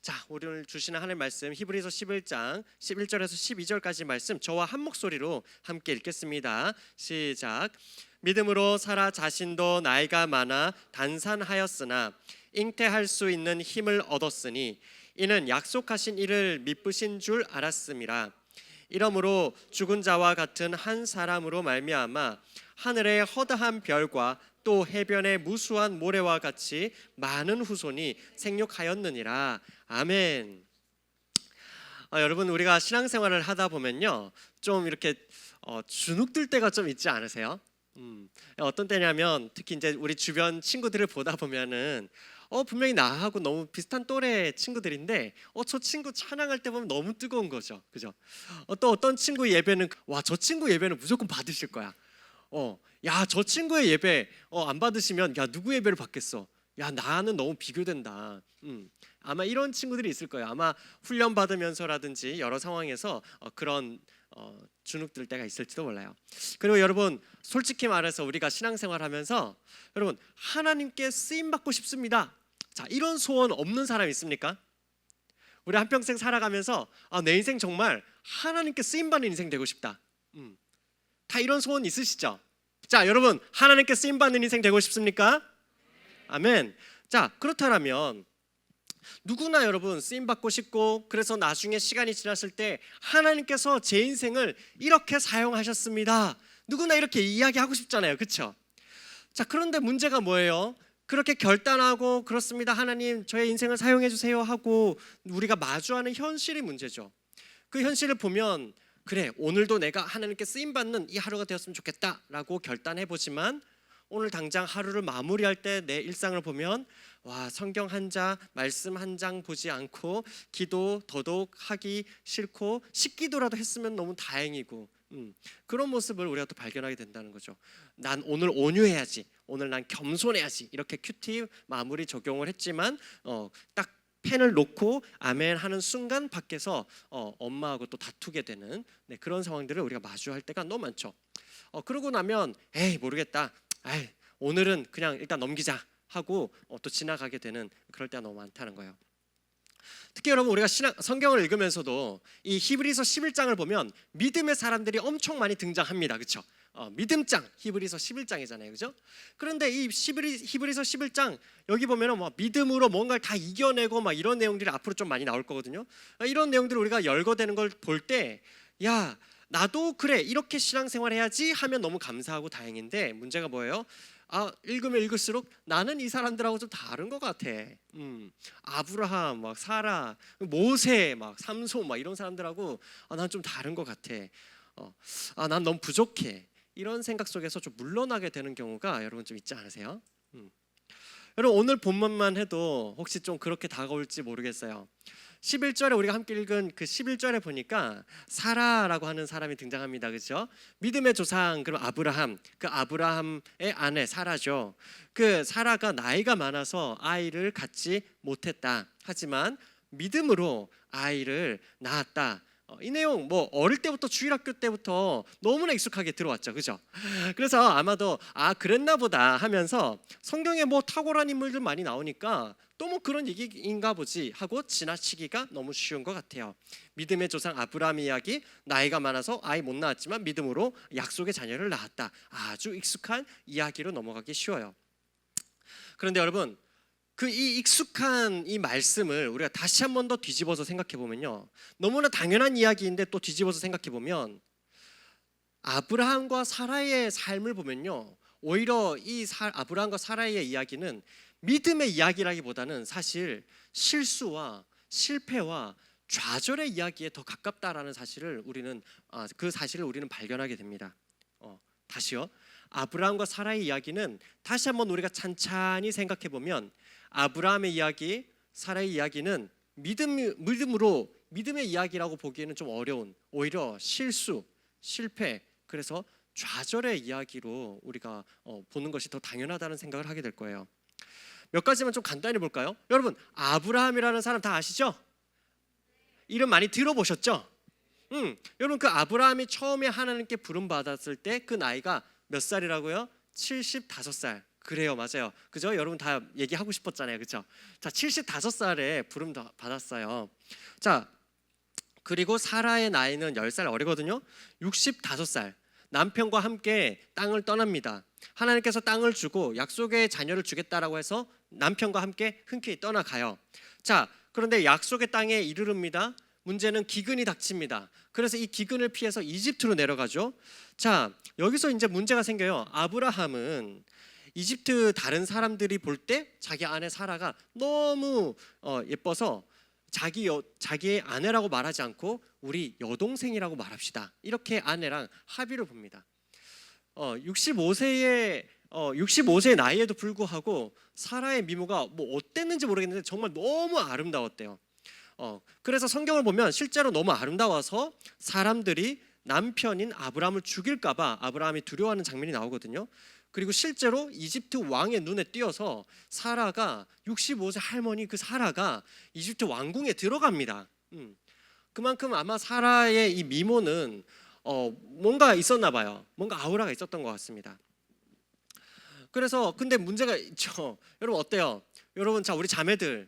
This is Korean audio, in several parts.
자, 오늘 주시는 하나님 말씀 히브리서 11장 11절에서 12절까지 말씀 저와 한 목소리로 함께 읽겠습니다. 시작. 믿음으로 사라 자신도 나이가 많아 단산하였으나 잉태할 수 있는 힘을 얻었으니 이는 약속하신 이를 미쁘신 줄 알았음이라. 이러므로 죽은 자와 같은 한 사람으로 말미암아 하늘의 허다한 별과 또 해변의 무수한 모래와 같이 많은 후손이 생육하였느니라. 아멘. 여러분, 우리가 신앙생활을 하다 보면요, 좀 이렇게 주눅들 때가 좀 있지 않으세요? 어떤 때냐면 특히 이제 우리 주변 친구들을 보다 보면은 분명히 나하고 너무 비슷한 또래 친구들인데 저 친구 찬양할 때 보면 너무 뜨거운 거죠, 그죠? 또 어떤 친구 예배는 와, 저 친구 예배는 무조건 받으실 거야. 야, 저 친구의 예배 안 받으시면 야, 누구 예배를 받겠어? 야, 나는 너무 비교된다. 아마 이런 친구들이 있을 거예요. 아마 훈련 받으면서라든지 여러 상황에서 그런 주눅들 때가 있을지도 몰라요. 그리고 여러분, 솔직히 말해서 우리가 신앙생활하면서 여러분 하나님께 쓰임 받고 싶습니다. 자, 이런 소원 없는 사람 있습니까? 우리 한평생 살아가면서 내 인생 정말 하나님께 쓰임 받는 인생 되고 싶다. 다 이런 소원 있으시죠? 자, 여러분 하나님께 쓰임 받는 인생 되고 싶습니까? 아멘. 자, 그렇다면 누구나 여러분 쓰임 받고 싶고, 그래서 나중에 시간이 지났을 때 하나님께서 제 인생을 이렇게 사용하셨습니다, 누구나 이렇게 이야기하고 싶잖아요, 그렇죠? 자, 그런데 문제가 뭐예요? 그렇게 결단하고 그렇습니다, 하나님 저의 인생을 사용해 주세요 하고 우리가 마주하는 현실이 문제죠. 그 현실을 보면 그래, 오늘도 내가 하나님께 쓰임 받는 이 하루가 되었으면 좋겠다라고 결단해 보지만 오늘 당장 하루를 마무리할 때 내 일상을 보면 와, 성경 한 장, 말씀 한 장 보지 않고 기도 더더욱 하기 싫고 식기도라도 했으면 너무 다행이고, 그런 모습을 우리가 또 발견하게 된다는 거죠. 난 오늘 온유해야지, 오늘 난 겸손해야지, 이렇게 큐티 마무리 적용을 했지만 딱 펜을 놓고 아멘 하는 순간 밖에서 엄마하고 또 다투게 되는 그런 상황들을 우리가 마주할 때가 너무 많죠. 그러고 나면 에이 모르겠다, 오늘은 그냥 일단 넘기자 하고 또 지나가게 되는 그럴 때가 너무 많다는 거예요. 특히 여러분, 우리가 성경을 읽으면서도 이 히브리서 11장을 보면 믿음의 사람들이 엄청 많이 등장합니다, 그렇죠? 믿음장, 히브리서 11장이잖아요, 그죠? 그런데 이 히브리서 11장 여기 보면은 믿음으로 뭔가를 다 이겨내고 막 이런 내용들이 앞으로 좀 많이 나올 거거든요. 이런 내용들을 우리가 열거되는 걸 볼 때 야, 나도 그래 이렇게 신앙생활 해야지 하면 너무 감사하고 다행인데, 문제가 뭐예요? 읽으면 읽을수록 나는 이 사람들하고 좀 다른 것 같아. 아브라함, 막 사라, 모세, 막 삼손, 막 이런 사람들하고 난 좀 다른 것 같아. 난 너무 부족해. 이런 생각 속에서 좀 물러나게 되는 경우가 여러분 좀 있지 않으세요? 여러분, 오늘 본문만 해도 혹시 좀 그렇게 다가올지 모르겠어요. 11절에 우리가 함께 읽은 그 11절에 보니까 사라라고 하는 사람이 등장합니다, 그렇죠? 믿음의 조상, 그럼 아브라함, 그 아브라함의 아내 사라죠. 그 사라가 나이가 많아서 아이를 갖지 못했다. 하지만 믿음으로 아이를 낳았다. 이 내용 어릴 때부터 주일학교 때부터 너무나 익숙하게 들어왔죠, 그죠? 그래서 아마도 그랬나 보다 하면서 성경에 탁월한 인물들 많이 나오니까 또 그런 얘기인가 보지 하고 지나치기가 너무 쉬운 것 같아요. 믿음의 조상 아브라함 이야기, 나이가 많아서 아이 못 낳았지만 믿음으로 약속의 자녀를 낳았다. 아주 익숙한 이야기로 넘어가기 쉬워요. 그런데 여러분, 이 익숙한 이 말씀을 우리가 다시 한 번 더 뒤집어서 생각해 보면요, 너무나 당연한 이야기인데 또 뒤집어서 생각해 보면 아브라함과 사라의 삶을 보면요, 오히려 아브라함과 사라의 이야기는 믿음의 이야기라기보다는 사실 실수와 실패와 좌절의 이야기에 더 가깝다라는 사실을 우리는 발견하게 됩니다. 다시요, 아브라함과 사라의 이야기는 다시 한번 우리가 찬찬히 생각해 보면 아브라함의 이야기, 사라의 이야기는 믿음의 이야기라고 보기에는 좀 어려운, 오히려 실수, 실패, 그래서 좌절의 이야기로 우리가 보는 것이 더 당연하다는 생각을 하게 될 거예요. 몇 가지만 좀 간단히 볼까요? 여러분, 아브라함이라는 사람 다 아시죠? 이름 많이 들어보셨죠? 여러분, 그 아브라함이 처음에 하나님께 부름 받았을 때 그 나이가 몇 살이라고요? 75살. 그래요, 맞아요. 그죠? 여러분 다 얘기하고 싶었잖아요, 그죠? 자, 75살에 부름 받았어요. 자, 그리고 사라의 나이는 10살 어리거든요. 65살 남편과 함께 땅을 떠납니다. 하나님께서 땅을 주고 약속의 자녀를 주겠다라고 해서 남편과 함께 흔쾌히 떠나가요. 자, 그런데 약속의 땅에 이르릅니다. 문제는 기근이 닥칩니다. 그래서 이 기근을 피해서 이집트로 내려가죠. 자, 여기서 이제 문제가 생겨요. 아브라함은 이집트 다른 사람들이 볼 때 자기 아내 사라가 너무 예뻐서 자기의 아내라고 말하지 않고 우리 여동생이라고 말합시다. 이렇게 아내랑 합의를 봅니다. 65세의 나이에도 불구하고 사라의 미모가 뭐 어땠는지 모르겠는데 정말 너무 아름다웠대요. 그래서 성경을 보면 실제로 너무 아름다워서 사람들이 남편인 아브라함을 죽일까봐 아브라함이 두려워하는 장면이 나오거든요. 그리고 실제로 이집트 왕의 눈에 띄어서 사라가 65세 할머니 그 사라가 이집트 왕궁에 들어갑니다. 그만큼 아마 사라의 이 미모는 뭔가 있었나 봐요. 뭔가 아우라가 있었던 것 같습니다. 그래서 근데 문제가 있죠. 여러분 어때요? 여러분 자 우리 자매들,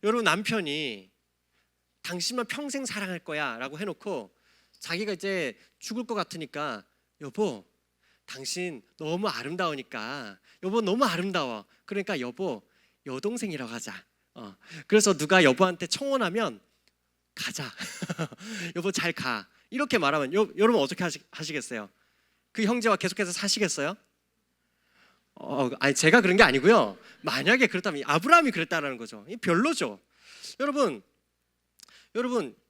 여러분 남편이 당신만 평생 사랑할 거야 라고 해놓고 자기가 이제 죽을 것 같으니까 여보 당신 너무 아름다우니까 여보 너무 아름다워 그러니까 여보 여동생이라고 하자. 그래서 누가 여보한테 청혼하면 가자. 여보 잘 가. 이렇게 말하면 여러분 어떻게 하시겠어요? 그 형제와 계속해서 사시겠어요? 아니 제가 그런 게 아니고요. 만약에 그렇다면 아브라함이 그랬다라는 거죠. 이 별로죠. 여러분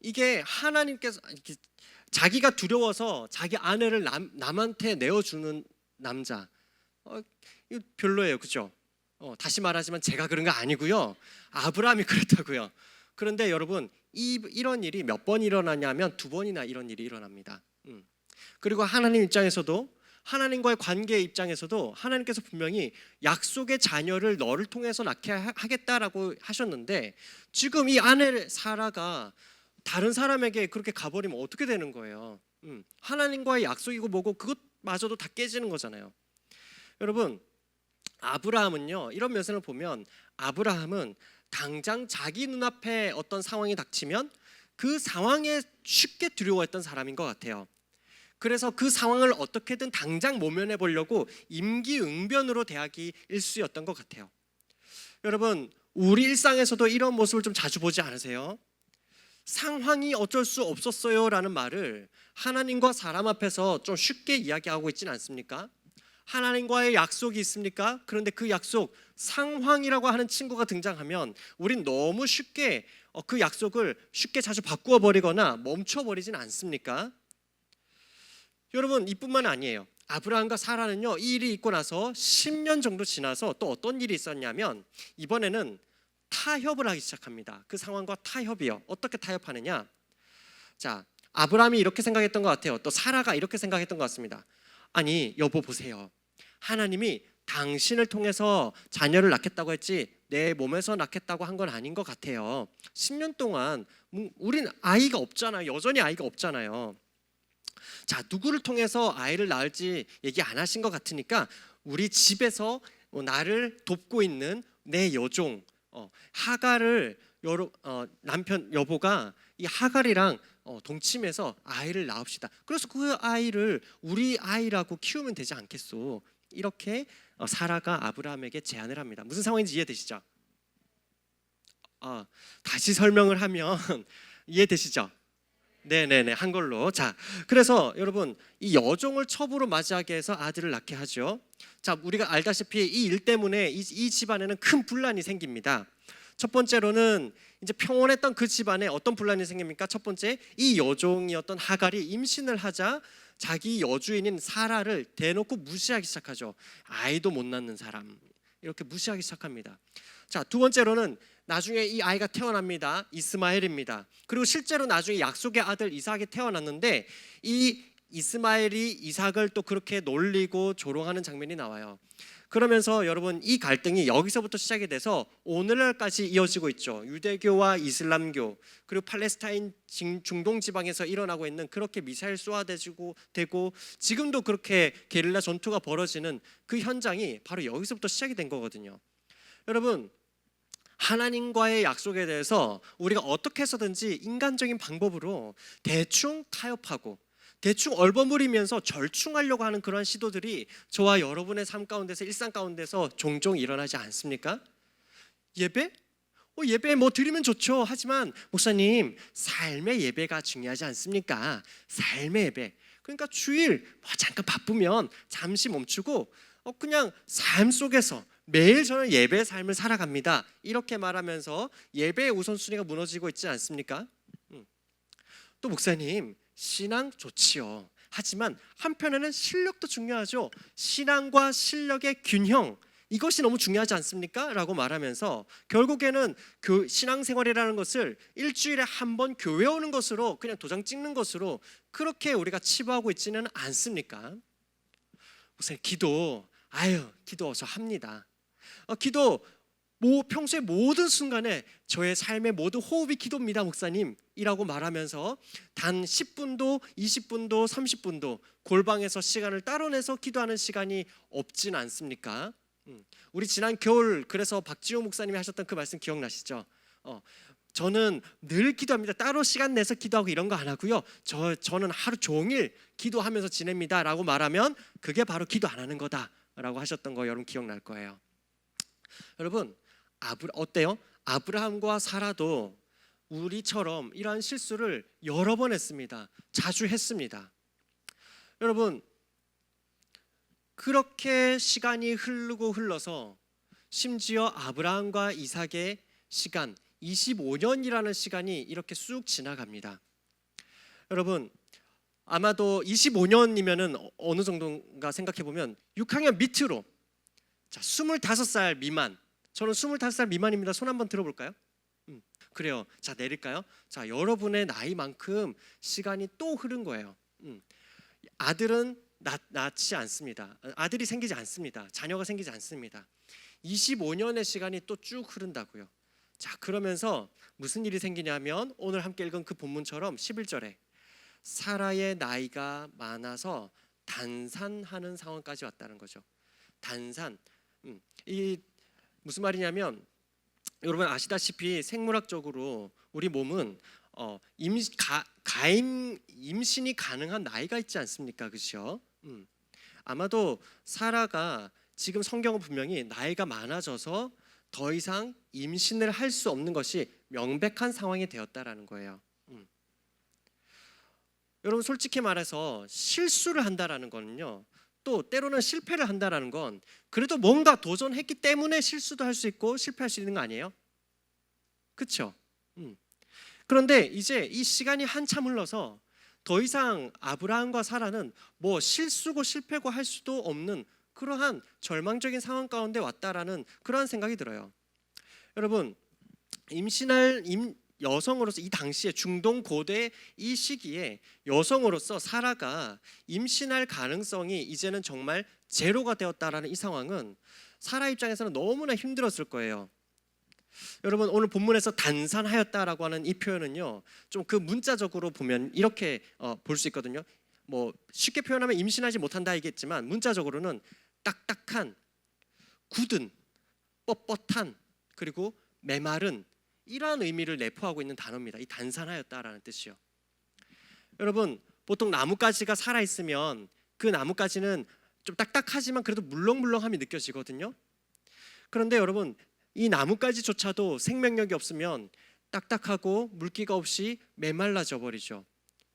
이게 하나님께서 자기가 두려워서 자기 아내를 남한테 내어주는 남자, 이거 별로예요, 그죠? 다시 말하지만 제가 그런 거 아니고요. 아브라함이 그랬다고요. 그런데 여러분 이런 일이 몇 번 일어나냐면 2번이나 이런 일이 일어납니다. 그리고 하나님 입장에서도 하나님과의 관계 입장에서도 하나님께서 분명히 약속의 자녀를 너를 통해서 낳게 하겠다라고 하셨는데 지금 이 아내 사라가 다른 사람에게 그렇게 가버리면 어떻게 되는 거예요? 하나님과의 약속이고 뭐고 그것마저도 다 깨지는 거잖아요. 여러분 아브라함은요 이런 면을 보면 아브라함은 당장 자기 눈앞에 어떤 상황이 닥치면 그 상황에 쉽게 두려워했던 사람인 것 같아요. 그래서 그 상황을 어떻게든 당장 모면해 보려고 임기응변으로 대하기 일쑤였던 것 같아요. 여러분 우리 일상에서도 이런 모습을 좀 자주 보지 않으세요? 상황이 어쩔 수 없었어요 라는 말을 하나님과 사람 앞에서 좀 쉽게 이야기하고 있지는 않습니까? 하나님과의 약속이 있습니까? 그런데 그 약속 상황이라고 하는 친구가 등장하면 우린 너무 쉽게 그 약속을 쉽게 자주 바꾸어 버리거나 멈춰 버리진 않습니까? 여러분 이뿐만 아니에요. 아브라함과 사라는요 이 일이 있고 나서 10년 정도 지나서 또 어떤 일이 있었냐면 이번에는 타협을 하기 시작합니다. 그 상황과 타협이요. 어떻게 타협하느냐? 자, 아브라함이 이렇게 생각했던 것 같아요. 또 사라가 이렇게 생각했던 것 같습니다. 아니 여보 보세요. 하나님이 당신을 통해서 자녀를 낳겠다고 했지 내 몸에서 낳겠다고 한 건 아닌 것 같아요. 10년 동안 우린 아이가 없잖아요. 여전히 아이가 없잖아요. 자, 누구를 통해서 아이를 낳을지 얘기 안 하신 것 같으니까 우리 집에서 나를 돕고 있는 내 여종 하갈을 남편 여보가 이 하갈이랑 동침해서 아이를 낳읍시다. 그래서 그 아이를 우리 아이라고 키우면 되지 않겠소? 이렇게 사라가 아브라함에게 제안을 합니다. 무슨 상황인지 이해되시죠? 다시 설명을 하면 이해되시죠? 네네네 한 걸로. 자, 그래서 여러분 이 여종을 첩으로 맞이하게 해서 아들을 낳게 하죠. 자, 우리가 알다시피 이 일 때문에 이 집안에는 큰 분란이 생깁니다. 첫 번째로는 이제 평온했던 그 집안에 어떤 분란이 생깁니까? 첫 번째, 이 여종이었던 하갈이 임신을 하자 자기 여주인인 사라를 대놓고 무시하기 시작하죠. 아이도 못 낳는 사람 이렇게 무시하기 시작합니다. 자, 두 번째로는 나중에 이 아이가 태어납니다. 이스마엘입니다. 그리고 실제로 나중에 약속의 아들 이삭이 태어났는데 이 이스마엘이 이삭을 또 그렇게 놀리고 조롱하는 장면이 나와요. 그러면서 여러분 이 갈등이 여기서부터 시작이 돼서 오늘날까지 이어지고 있죠. 유대교와 이슬람교 그리고 팔레스타인 중동 지방에서 일어나고 있는 그렇게 미사일 쏘아대고 되고 지금도 그렇게 게릴라 전투가 벌어지는 그 현장이 바로 여기서부터 시작이 된 거거든요. 여러분 하나님과의 약속에 대해서 우리가 어떻게 해서든지 인간적인 방법으로 대충 타협하고 대충 얼버무리면서 절충하려고 하는 그런 시도들이 저와 여러분의 삶 가운데서 일상 가운데서 종종 일어나지 않습니까? 예배? 예배 뭐 드리면 좋죠. 하지만 목사님 삶의 예배가 중요하지 않습니까? 삶의 예배. 그러니까 주일 잠깐 바쁘면 잠시 멈추고 그냥 삶 속에서 매일 저는 예배의 삶을 살아갑니다. 이렇게 말하면서 예배의 우선순위가 무너지고 있지 않습니까? 또 목사님 신앙 좋지요. 하지만 한편에는 실력도 중요하죠. 신앙과 실력의 균형 이것이 너무 중요하지 않습니까? 라고 말하면서 결국에는 그 신앙생활이라는 것을 일주일에 한 번 교회 오는 것으로 그냥 도장 찍는 것으로 그렇게 우리가 치부하고 있지는 않습니까? 목사님 기도 기도 저 합니다. 기도 평소에 모든 순간에 저의 삶의 모든 호흡이 기도입니다 목사님이라고 말하면서 단 10분도 20분도 30분도 골방에서 시간을 따로 내서 기도하는 시간이 없진 않습니까? 우리 지난 겨울 그래서 박지호 목사님이 하셨던 그 말씀 기억나시죠? 저는 늘 기도합니다. 따로 시간 내서 기도하고 이런 거 안 하고요. 저는 하루 종일 기도하면서 지냅니다 라고 말하면 그게 바로 기도 안 하는 거다 라고 하셨던 거 여러분 기억날 거예요. 여러분 어때요? 아브라함과 사라도 우리처럼 이러한 실수를 여러 번 했습니다. 자주 했습니다. 여러분 그렇게 시간이 흘러서 심지어 아브라함과 이삭의 시간 25년이라는 시간이 이렇게 쑥 지나갑니다. 여러분 아마도 25년이면은 어느 정도인가 생각해 보면 6학년 밑으로 25살 미만. 저는 25살 미만입니다. 손 한번 들어볼까요? 그래요. 자 내릴까요? 자 여러분의 나이만큼 시간이 또 흐른 거예요. 아들은 낳지 않습니다. 아들이 생기지 않습니다. 자녀가 생기지 않습니다. 25년의 시간이 또 쭉 흐른다고요. 자 그러면서 무슨 일이 생기냐면 오늘 함께 읽은 그 본문처럼 11절에 사라의 나이가 많아서 단산하는 상황까지 왔다는 거죠. 단산. 이 무슨 말이냐면 여러분 아시다시피 생물학적으로 우리 몸은 임신이 가능한 나이가 있지 않습니까? 그렇죠? 아마도 사라가 지금 성경은 분명히 나이가 많아져서 더 이상 임신을 할 수 없는 것이 명백한 상황이 되었다라는 거예요. 여러분 솔직히 말해서 실수를 한다라는 거는요. 또 때로는 실패를 한다라는 건 그래도 뭔가 도전했기 때문에 실수도 할 수 있고 실패할 수 있는 거 아니에요? 그렇죠? 그런데 이제 이 시간이 한참 흘러서 더 이상 아브라함과 사라는 뭐 실수고 실패고 할 수도 없는 그러한 절망적인 상황 가운데 왔다라는 그러한 생각이 들어요. 여러분 여성으로서 이 당시에 중동 고대 이 시기에 여성으로서 사라가 임신할 가능성이 이제는 정말 제로가 되었다라는 이 상황은 사라 입장에서는 너무나 힘들었을 거예요. 여러분 오늘 본문에서 단산하였다라고 하는 이 표현은요 좀 그 문자적으로 보면 이렇게 볼 수 있거든요. 뭐 쉽게 표현하면 임신하지 못한다 이겠지만 문자적으로는 딱딱한, 굳은, 뻣뻣한 그리고 메마른 이러한 의미를 내포하고 있는 단어입니다. 이 단산하였다라는 뜻이요. 여러분 보통 나뭇가지가 살아있으면 그 나뭇가지는 좀 딱딱하지만 그래도 물렁물렁함이 느껴지거든요. 그런데 여러분 이 나뭇가지조차도 생명력이 없으면 딱딱하고 물기가 없이 메말라져 버리죠.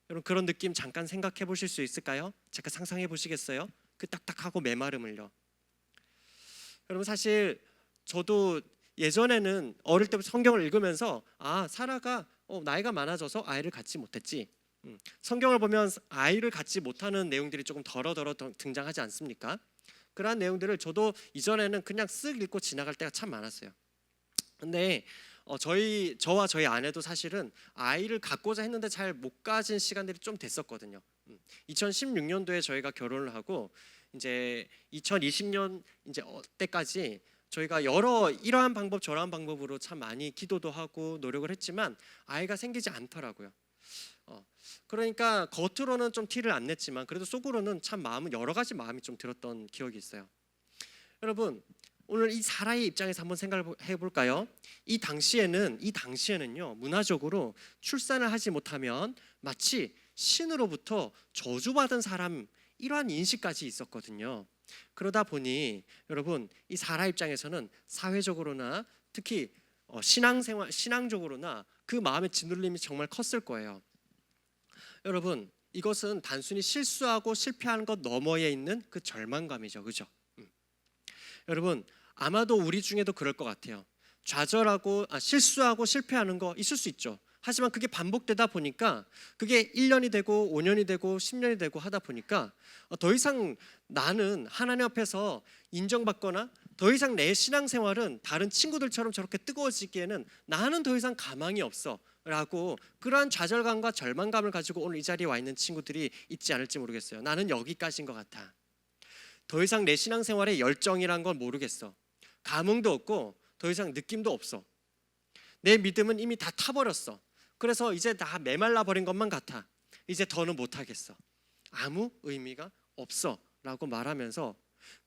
여러분 그런 느낌 잠깐 생각해 보실 수 있을까요? 잠깐 상상해 보시겠어요? 그 딱딱하고 메마름을요. 여러분 사실 저도 예전에는 어릴 때부터 성경을 읽으면서 사라가 나이가 많아져서 아이를 갖지 못했지. 성경을 보면 아이를 갖지 못하는 내용들이 조금 더러더러 등장하지 않습니까? 그러한 내용들을 저도 이전에는 그냥 쓱 읽고 지나갈 때가 참 많았어요. 근데 저와 저희 아내도 사실은 아이를 갖고자 했는데 잘 못 가진 시간들이 좀 됐었거든요. 2016년도에 저희가 결혼을 하고 이제 2020년 이제 때까지 저희가 이러한 방법 저러한 방법으로 참 많이 기도도 하고 노력을 했지만 아이가 생기지 않더라고요. 그러니까 겉으로는 좀 티를 안 냈지만 그래도 속으로는 참 마음은 여러 가지 마음이 좀 들었던 기억이 있어요. 여러분, 오늘 이 사라의 입장에서 한번 생각해 볼까요? 이 당시에는요 문화적으로 출산을 하지 못하면 마치 신으로부터 저주받은 사람, 이러한 인식까지 있었거든요. 그러다 보니 여러분, 이 사라 입장에서는 사회적으로나 특히 신앙적으로나 그 마음의 짓눌림이 정말 컸을 거예요. 여러분, 이것은 단순히 실수하고 실패하는 것 너머에 있는 그 절망감이죠, 그죠? 여러분, 아마도 우리 중에도 그럴 것 같아요. 실수하고 실패하는 거 있을 수 있죠. 하지만 그게 반복되다 보니까 그게 1년이 되고 5년이 되고 10년이 되고 하다 보니까 더 이상 나는 하나님 앞에서 인정받거나 더 이상 내 신앙생활은 다른 친구들처럼 저렇게 뜨거워지기에는 나는 더 이상 가망이 없어 라고, 그러한 좌절감과 절망감을 가지고 오늘 이 자리에 와 있는 친구들이 있지 않을지 모르겠어요. 나는 여기까지인 것 같아. 더 이상 내 신앙생활에 열정이란 건 모르겠어. 감흥도 없고 더 이상 느낌도 없어. 내 믿음은 이미 다 타버렸어. 그래서 이제 다 메말라 버린 것만 같아. 이제 더는 못하겠어. 아무 의미가 없어 라고 말하면서,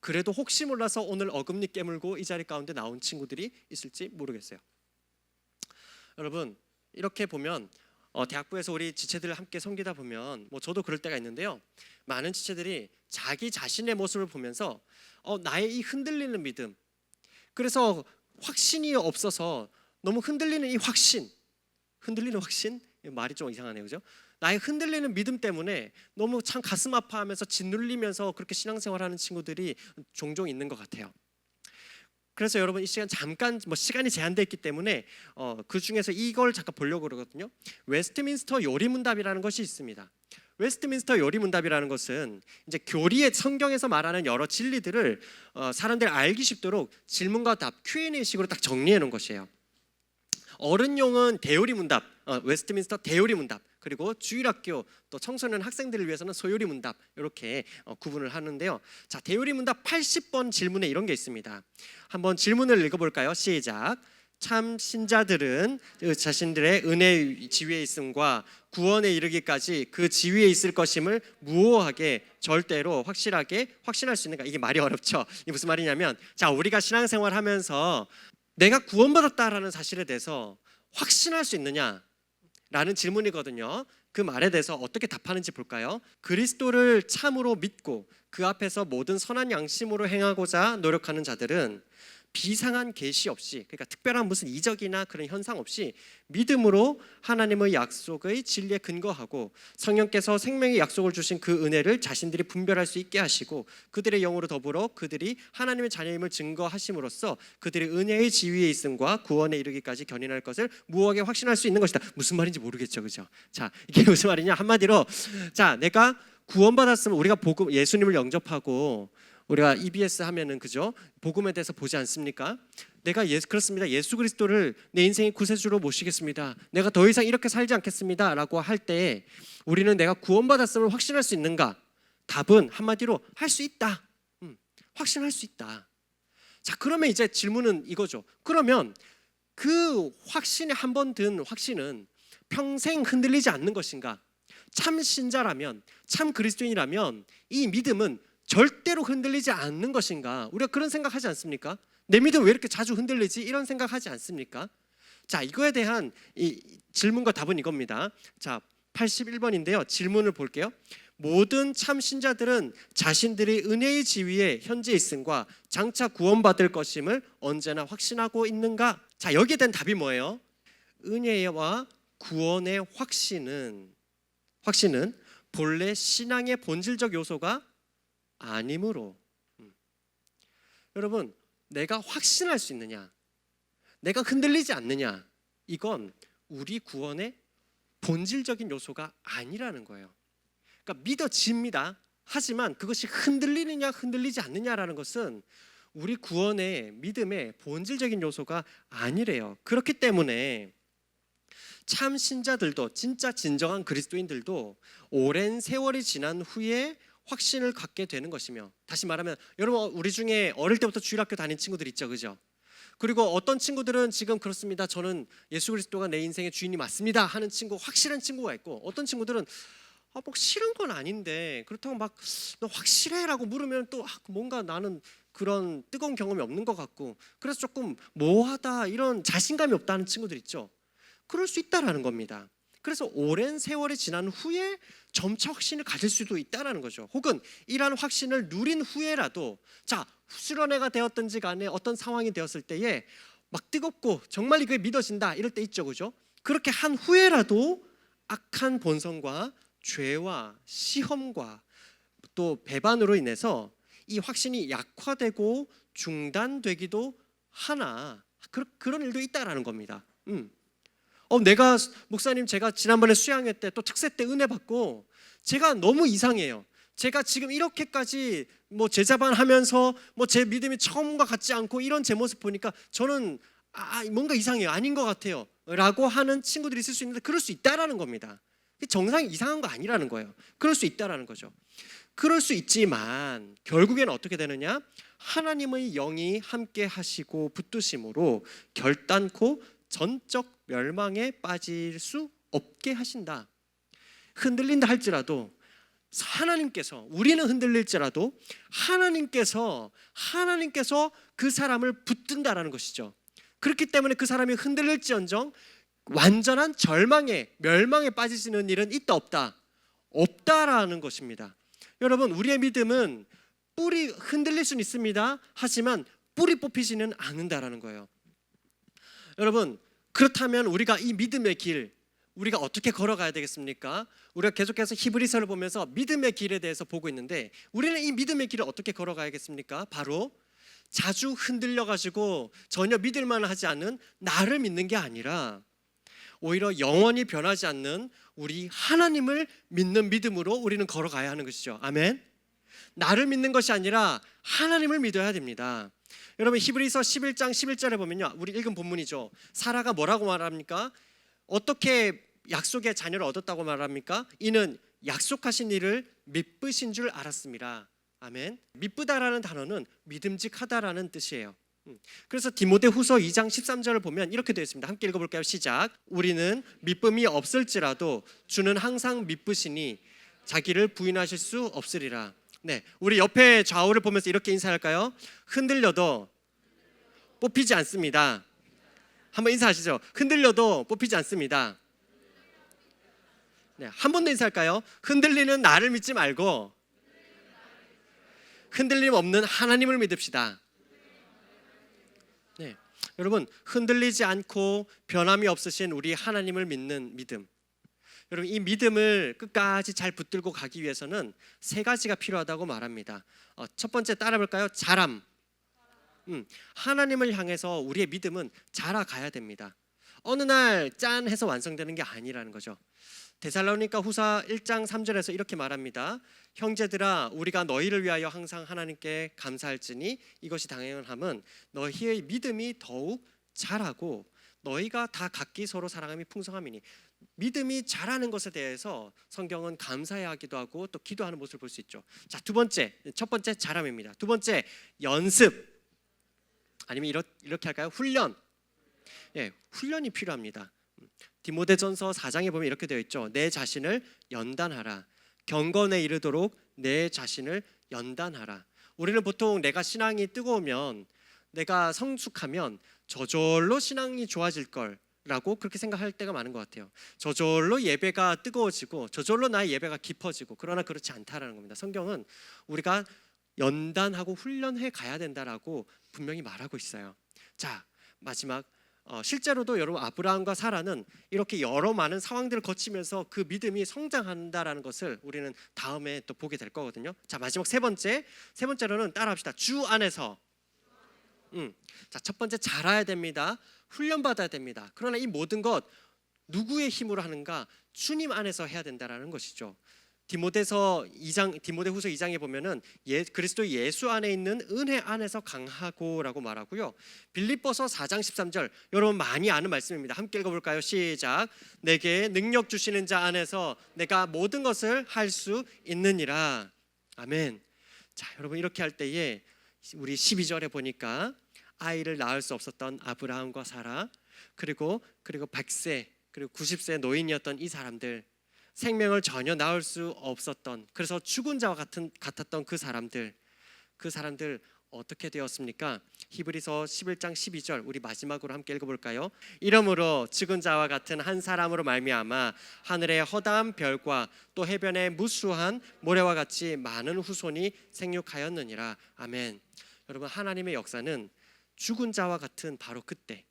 그래도 혹시 몰라서 오늘 어금니 깨물고 이 자리 가운데 나온 친구들이 있을지 모르겠어요. 여러분, 이렇게 보면 대학부에서 우리 지체들을 함께 섬기다 보면 저도 그럴 때가 있는데요, 많은 지체들이 자기 자신의 모습을 보면서 나의 이 흔들리는 믿음, 그래서 확신이 없어서 너무 흔들리는 이 흔들리는 확신? 말이 좀 이상하네요, 그죠? 나의 흔들리는 믿음 때문에 너무 참 가슴 아파하면서 짓눌리면서 그렇게 신앙생활하는 친구들이 종종 있는 것 같아요. 그래서 여러분, 이 시간 잠깐 시간이 제한되어 있기 때문에 그 중에서 이걸 잠깐 보려고 그러거든요. 웨스트민스터 요리문답이라는 것이 있습니다. 웨스트민스터 요리문답이라는 것은 이제 교리의 성경에서 말하는 여러 진리들을 사람들이 알기 쉽도록 질문과 답 Q&A식으로 딱 정리해 놓은 것이에요. 어른용은 대요리문답, 웨스트민스터 대요리문답, 그리고 주일학교 또 청소년 학생들을 위해서는 소요리문답, 이렇게 구분을 하는데요. 자, 대요리문답 80번 질문에 이런 게 있습니다. 한번 질문을 읽어볼까요? 시작. 참 신자들은 자신들의 은혜의 지위에 있음과 구원에 이르기까지 그 지위에 있을 것임을 무오하게 절대로 확실하게 확신할 수 있는가? 이게 말이 어렵죠. 이게 무슨 말이냐면, 자, 우리가 신앙생활하면서 내가 구원받았다라는 사실에 대해서 확신할 수 있느냐? 라는 질문이거든요. 그 말에 대해서 어떻게 답하는지 볼까요? 그리스도를 참으로 믿고 그 앞에서 모든 선한 양심으로 행하고자 노력하는 자들은 비상한 계시 없이, 그러니까 특별한 무슨 이적이나 그런 현상 없이 믿음으로 하나님의 약속의 진리에 근거하고 성령께서 생명의 약속을 주신 그 은혜를 자신들이 분별할 수 있게 하시고 그들의 영으로 더불어 그들이 하나님의 자녀임을 증거하심으로써 그들의 은혜의 지위에 있음과 구원에 이르기까지 견인할 것을 무하게 확신할 수 있는 것이다. 무슨 말인지 모르겠죠, 그죠? 자, 이게 무슨 말이냐? 한마디로, 자, 내가 구원받았으면, 우리가 복음 예수님을 영접하고 우리가 EBS 하면은, 그죠? 복음에 대해서 보지 않습니까? 내가 그렇습니다. 예수 그리스도를 내 인생의 구세주로 모시겠습니다. 내가 더 이상 이렇게 살지 않겠습니다. 라고 할 때 우리는 내가 구원받았음을 확신할 수 있는가? 답은 한마디로 할 수 있다. 확신할 수 있다. 자, 그러면 이제 질문은 이거죠. 그러면 그 확신에 한 번 든 확신은 평생 흔들리지 않는 것인가? 참 신자라면, 참 그리스도인이라면 이 믿음은 절대로 흔들리지 않는 것인가? 우리가 그런 생각하지 않습니까? 내 믿음 왜 이렇게 자주 흔들리지? 이런 생각하지 않습니까? 자, 이거에 대한 이 질문과 답은 이겁니다. 자, 81번인데요. 질문을 볼게요. 모든 참 신자들은 자신들이 은혜의 지위에 현재 있음과 장차 구원받을 것임을 언제나 확신하고 있는가? 자, 여기에 대한 답이 뭐예요? 은혜와 구원의 확신은 본래 신앙의 본질적 요소가 아니므로, 여러분, 내가 확신할 수 있느냐, 내가 흔들리지 않느냐, 이건 우리 구원의 본질적인 요소가 아니라는 거예요. 그러니까 믿어집니다. 하지만 그것이 흔들리느냐 흔들리지 않느냐라는 것은 우리 구원의 믿음의 본질적인 요소가 아니래요. 그렇기 때문에 참 신자들도, 진짜 진정한 그리스도인들도 오랜 세월이 지난 후에 확신을 갖게 되는 것이며, 다시 말하면 여러분 우리 중에 어릴 때부터 주일학교 다닌 친구들 있죠, 그죠? 그리고 어떤 친구들은 지금 그렇습니다, 저는 예수 그리스도가 내 인생의 주인이 맞습니다 하는 친구, 확실한 친구가 있고, 어떤 친구들은 뭐 싫은 건 아닌데 그렇다고 막 너 확실해? 라고 물으면 또 뭔가 나는 그런 뜨거운 경험이 없는 것 같고, 그래서 조금 모호하다, 이런 자신감이 없다는 친구들 있죠. 그럴 수 있다라는 겁니다. 그래서 오랜 세월이 지난 후에 점차 확신을 가질 수도 있다라는 거죠. 혹은 이러한 확신을 누린 후에라도, 자, 수련회가 되었든지 간에 어떤 상황이 되었을 때에 막 뜨겁고 정말 이게 믿어진다 이럴 때 있죠, 그죠? 그렇게 한 후에라도 악한 본성과 죄와 시험과 또 배반으로 인해서 이 확신이 약화되고 중단되기도 하나, 그런 일도 있다라는 겁니다. 내가 목사님, 제가 지난번에 수양회 때 또 특세 때 은혜 받고 제가 너무 이상해요. 제가 지금 이렇게까지 뭐 제자반 하면서 뭐 제 믿음이 처음과 같지 않고 이런 제 모습 보니까 저는 뭔가 이상해요, 아닌 것 같아요 라고 하는 친구들이 있을 수 있는데, 그럴 수 있다라는 겁니다. 정상이 이상한 거 아니라는 거예요. 그럴 수 있다라는 거죠. 그럴 수 있지만 결국에는 어떻게 되느냐, 하나님의 영이 함께 하시고 붙드심으로 결단코 전적 멸망에 빠질 수 없게 하신다. 흔들린다 할지라도 하나님께서, 우리는 흔들릴지라도 하나님께서 그 사람을 붙든다라는 것이죠. 그렇기 때문에 그 사람이 흔들릴지언정 완전한 멸망에 빠지시는 일은 있다 없다? 없다라는 것입니다. 여러분, 우리의 믿음은 뿌리 흔들릴 수는 있습니다. 하지만 뿌리 뽑히지는 않는다라는 거예요. 여러분, 그렇다면 우리가 이 믿음의 길, 우리가 어떻게 걸어가야 되겠습니까? 우리가 계속해서 히브리서를 보면서 믿음의 길에 대해서 보고 있는데, 우리는 이 믿음의 길을 어떻게 걸어가야겠습니까? 바로 자주 흔들려가지고 전혀 믿을만 하지 않는 나를 믿는 게 아니라 오히려 영원히 변하지 않는 우리 하나님을 믿는 믿음으로 우리는 걸어가야 하는 것이죠. 아멘. 나를 믿는 것이 아니라 하나님을 믿어야 됩니다. 여러분, 히브리서 11장 11절에 보면요, 우리 읽은 본문이죠. 사라가 뭐라고 말합니까? 어떻게 약속의 자녀를 얻었다고 말합니까? 이는 약속하신 일을 믿으신 줄 알았습니다. 아멘. 믿부다라는 단어는 믿음직하다라는 뜻이에요. 그래서 디모데후서 2장 13절을 보면 이렇게 되어 있습니다. 함께 읽어볼까요? 시작. 우리는 믿음이 없을지라도 주는 항상 믿으시니 자기를 부인하실 수 없으리라. 네, 우리 옆에 좌우를 보면서 이렇게 인사할까요? 흔들려도 뽑히지 않습니다. 한번 인사하시죠. 흔들려도 뽑히지 않습니다. 네, 한 번 더 인사할까요? 흔들리는 나를 믿지 말고 흔들림 없는 하나님을 믿읍시다. 네, 여러분, 흔들리지 않고 변함이 없으신 우리 하나님을 믿는 믿음. 여러분, 이 믿음을 끝까지 잘 붙들고 가기 위해서는 세 가지가 필요하다고 말합니다. 첫 번째 따라볼까요? 자람. 하나님을 향해서 우리의 믿음은 자라가야 됩니다. 어느 날 짠 해서 완성되는 게 아니라는 거죠. 데살로니가 후서 1장 3절에서 이렇게 말합니다. 형제들아, 우리가 너희를 위하여 항상 하나님께 감사할지니 이것이 당연함은 너희의 믿음이 더욱 자라고 너희가 다 각기 서로 사랑함이 풍성함이니. 믿음이 자라는 것에 대해서 성경은 감사해하기도 하고 또 기도하는 모습을 볼 수 있죠. 자, 첫 번째 자람입니다. 두 번째 연습, 아니면 이렇게 할까요? 훈련. 예, 훈련이 필요합니다. 디모데전서 4장에 보면 이렇게 되어 있죠. 내 자신을 연단하라. 경건에 이르도록 내 자신을 연단하라. 우리는 보통 내가 신앙이 뜨거우면, 내가 성숙하면 저절로 신앙이 좋아질 거라고 그렇게 생각할 때가 많은 것 같아요. 저절로 예배가 뜨거워지고 저절로 나의 예배가 깊어지고, 그러나 그렇지 않다라는 겁니다. 성경은 우리가 연단하고 훈련해 가야 된다라고 분명히 말하고 있어요. 자, 마지막, 실제로도 여러분, 아브라함과 사라는 이렇게 여러 많은 상황들을 거치면서 그 믿음이 성장한다라는 것을 우리는 다음에 또 보게 될 거거든요. 자, 마지막 세 번째로는 따라합시다. 주 안에서. 자, 첫 번째 자라야 됩니다. 훈련받아야 됩니다. 그러나 이 모든 것 누구의 힘으로 하는가? 주님 안에서 해야 된다라는 것이죠. 디모데후서 2장에 보면은 그리스도 예수 안에 있는 은혜 안에서 강하고라고 말하고요. 빌립보서 4장 13절, 여러분 많이 아는 말씀입니다. 함께 읽어볼까요? 시작. 내게 능력 주시는 자 안에서 내가 모든 것을 할 수 있느니라. 아멘. 자, 여러분 이렇게 할 때에 우리 12절에 보니까 아이를 낳을 수 없었던 아브라함과 사라, 그리고 100세 그리고 90세 노인이었던 이 사람들, 생명을 전혀 낳을 수 없었던, 그래서 죽은 자와 같았던 그 사람들 어떻게 되었습니까? 히브리서 11장 12절 우리 마지막으로 함께 읽어볼까요? 이러므로 죽은 자와 같은 한 사람으로 말미암아 하늘의 허다한 별과 또 해변의 무수한 모래와 같이 많은 후손이 생육하였느니라. 아멘. 여러분, 하나님의 역사는 죽은 자와 같은 바로 그때,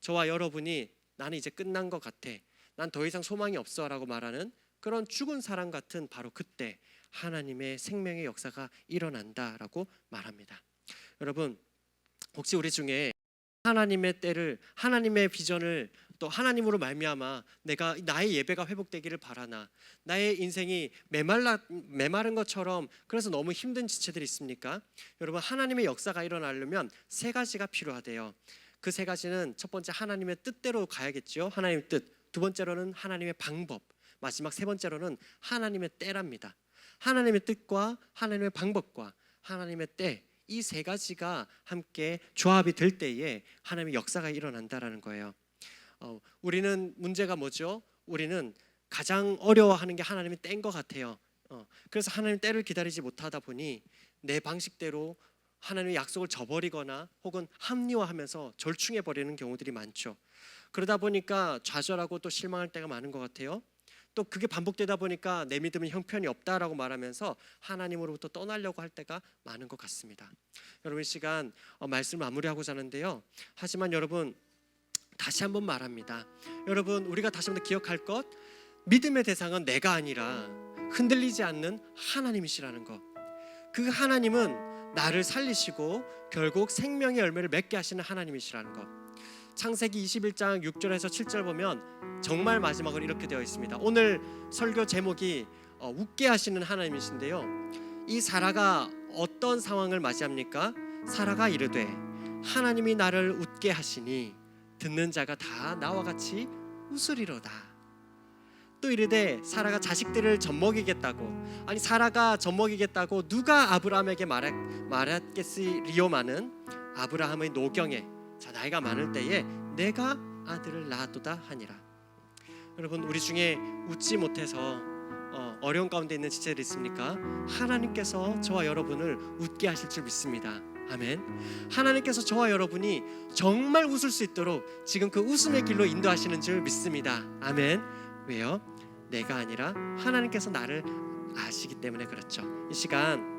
저와 여러분이 나는 이제 끝난 것 같아, 난 더 이상 소망이 없어 라고 말하는 그런 죽은 사람 같은 바로 그때 하나님의 생명의 역사가 일어난다라고 말합니다. 여러분, 혹시 우리 중에 하나님의 때를, 하나님의 비전을 또 하나님으로 말미암아 내가 나의 예배가 회복되기를 바라나, 나의 인생이 메마른 것처럼 그래서 너무 힘든 지체들이 있습니까? 여러분, 하나님의 역사가 일어나려면 세 가지가 필요하대요. 그 세 가지는 첫 번째 하나님의 뜻대로 가야겠죠. 하나님의 뜻. 두 번째로는 하나님의 방법. 마지막 세 번째로는 하나님의 때랍니다. 하나님의 뜻과 하나님의 방법과 하나님의 때, 이 세 가지가 함께 조합이 될 때에 하나님의 역사가 일어난다라는 거예요. 우리는 문제가 뭐죠? 우리는 가장 어려워하는 게 하나님의 때인 것 같아요. 그래서 하나님 때를 기다리지 못하다 보니 내 방식대로 하나님의 약속을 저버리거나 혹은 합리화하면서 절충해 버리는 경우들이 많죠. 그러다 보니까 좌절하고 또 실망할 때가 많은 것 같아요. 또 그게 반복되다 보니까 내 믿음은 형편이 없다라고 말하면서 하나님으로부터 떠나려고 할 때가 많은 것 같습니다. 여러분, 이 시간 말씀을 마무리하고자 하는데요. 하지만 여러분, 다시 한번 말합니다. 여러분, 우리가 다시 한번 기억할 것, 믿음의 대상은 내가 아니라 흔들리지 않는 하나님이시라는 것. 그 하나님은 나를 살리시고 결국 생명의 열매를 맺게 하시는 하나님이시라는 것. 창세기 21장 6절에서 7절 보면 정말 마지막으로 이렇게 되어 있습니다. 오늘 설교 제목이 웃게 하시는 하나님이신데요, 이 사라가 어떤 상황을 맞이합니까? 사라가 이르되 하나님이 나를 웃게 하시니 듣는 자가 다 나와 같이 웃으리로다. 또 이르되 사라가 자식들을 젖먹이겠다고, 아니 사라가 젖먹이겠다고 누가 아브라함에게 말했겠으리요마는 아브라함의 노경에, 자, 나이가 많을 때에 내가 아들을 낳았도다 하니라. 여러분, 우리 중에 웃지 못해서 어려운 가운데 있는 지체들이 있습니까? 하나님께서 저와 여러분을 웃게 하실 줄 믿습니다. 아멘. 하나님께서 저와 여러분이 정말 웃을 수 있도록 지금 그 웃음의 길로 인도하시는 줄 믿습니다. 아멘. 왜요? 내가 아니라 하나님께서 나를 아시기 때문에 그렇죠. 이 시간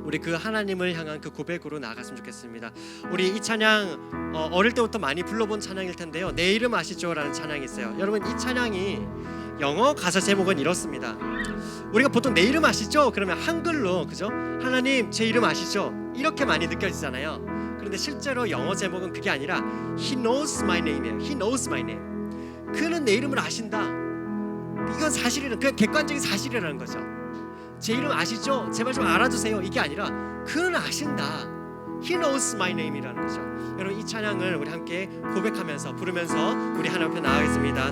우리 그 하나님을 향한 그 고백으로 나아갔으면 좋겠습니다. 우리 이 찬양 어릴 때부터 많이 불러본 찬양일 텐데요, 내 이름 아시죠? 라는 찬양이 있어요. 여러분, 이 찬양이 영어 가사 제목은 이렇습니다. 우리가 보통 내 이름 아시죠? 그러면 한글로, 그죠? 하나님 제 이름 아시죠? 이렇게 많이 느껴지잖아요. 그런데 실제로 영어 제목은 그게 아니라 He knows my name이에요. He knows my name. 그는 내 이름을 아신다. 이건 사실이라는, 그냥 객관적인 사실이라는 거죠. 제 이름 아시죠? 제발 좀 알아주세요. 이게 아니라 그는 아신다. He knows my name이라는 거죠. 여러분, 이 찬양을 우리 함께 고백하면서 부르면서 우리 하나님 앞에 나아가겠습니다.